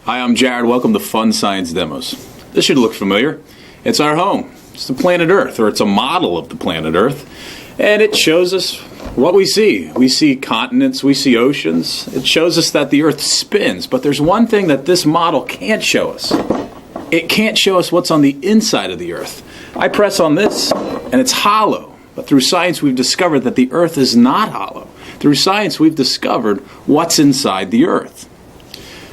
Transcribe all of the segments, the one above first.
Hi, I'm Jared. Welcome to Fun Science Demos. This should look familiar. It's our home. It's the planet Earth, or it's a model of the planet Earth. And it shows us what we see. We see continents, we see oceans. It shows us that the Earth spins. But there's one thing that this model can't show us. It can't show us what's on the inside of the Earth. I press on this, and it's hollow. But through science, we've discovered that the Earth is not hollow. Through science, we've discovered what's inside the Earth.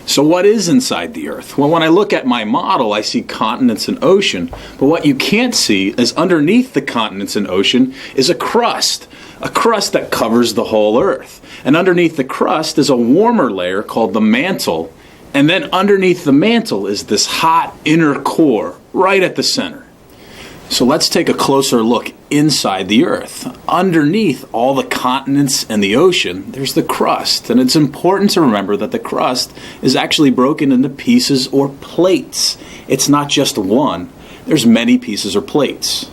So what is inside the Earth? Well, when I look at my model, I see continents and ocean. But what you can't see is underneath the continents and ocean is a crust that covers the whole Earth. And underneath the crust is a warmer layer called the mantle. And then underneath the mantle is this hot inner core right at the center. So let's take a closer look inside the Earth. Underneath all the continents and the ocean, there's the crust. And it's important to remember that the crust is actually broken into pieces or plates. It's not just one. There's many pieces or plates.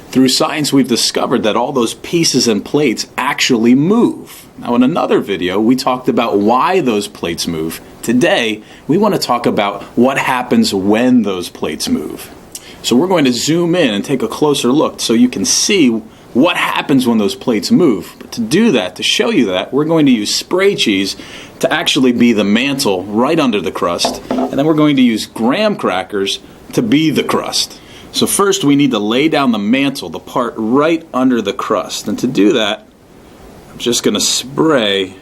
Through science, we've discovered that all those pieces and plates actually move. Now, in another video, we talked about why those plates move. Today, we want to talk about what happens when those plates move. So we're going to zoom in and take a closer look so you can see what happens when those plates move. But to do that, to show you that, we're going to use spray cheese to actually be the mantle right under the crust. And then we're going to use graham crackers to be the crust. So first we need to lay down the mantle, the part right under the crust. And to do that, I'm just going to spray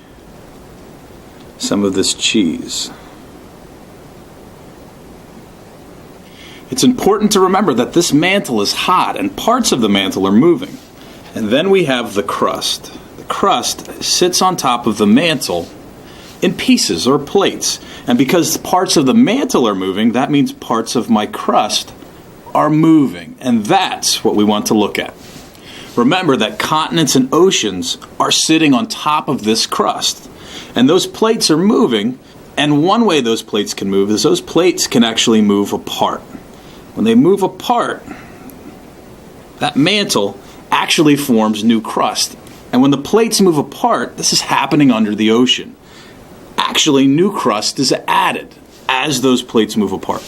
some of this cheese. It's important to remember that this mantle is hot and parts of the mantle are moving. And then we have the crust. The crust sits on top of the mantle in pieces or plates. And because parts of the mantle are moving, that means parts of my crust are moving. And that's what we want to look at. Remember that continents and oceans are sitting on top of this crust. And those plates are moving. And one way those plates can move is those plates can actually move apart. When they move apart, that mantle actually forms new crust. And when the plates move apart, this is happening under the ocean. Actually, new crust is added as those plates move apart.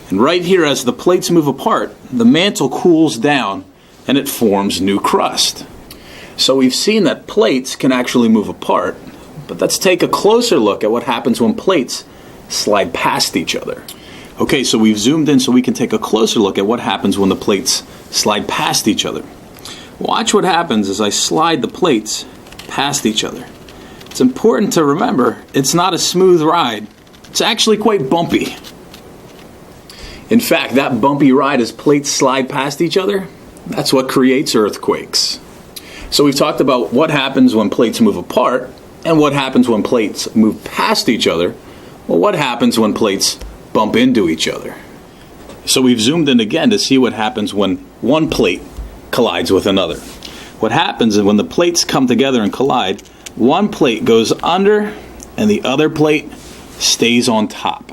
And right here, as the plates move apart, the mantle cools down and it forms new crust. So we've seen that plates can actually move apart, but let's take a closer look at what happens when plates slide past each other. Okay, so we've zoomed in so we can take a closer look at what happens when the plates slide past each other. Watch what happens as I slide the plates past each other. It's important to remember it's not a smooth ride. It's actually quite bumpy. In fact, that bumpy ride as plates slide past each other, that's what creates earthquakes. So we've talked about what happens when plates move apart and what happens when plates move past each other. Well, what happens when plates bump into each other? So we've zoomed in again to see what happens when one plate collides with another. What happens is when the plates come together and collide, one plate goes under and the other plate stays on top.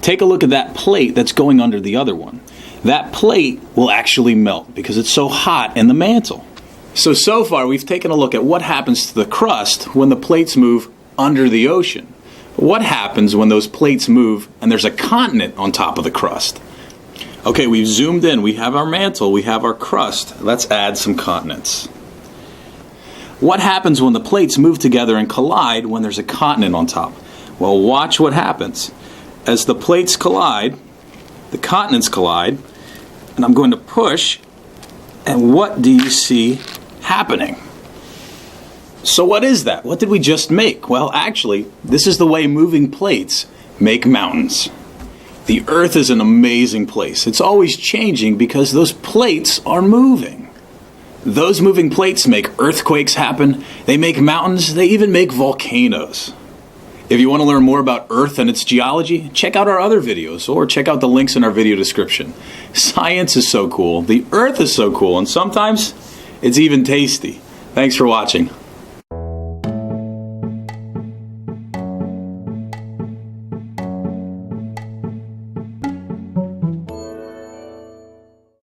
Take a look at that plate that's going under the other one. That plate will actually melt because it's so hot in the mantle. So far we've taken a look at what happens to the crust when the plates move under the ocean. What happens when those plates move and there's a continent on top of the crust? Okay, we've zoomed in. We have our mantle. We have our crust. Let's add some continents. What happens when the plates move together and collide when there's a continent on top? Well, watch what happens. As the plates collide, the continents collide, and I'm going to push, and what do you see happening? So what is that? What did we just make? Well, actually, this is the way moving plates make mountains. The Earth is an amazing place. It's always changing because those plates are moving. Those moving plates make earthquakes happen. They make mountains. They even make volcanoes. If you want to learn more about Earth and its geology, check out our other videos or check out the links in our video description. Science is so cool. The Earth is so cool. And sometimes it's even tasty. Thanks for watching.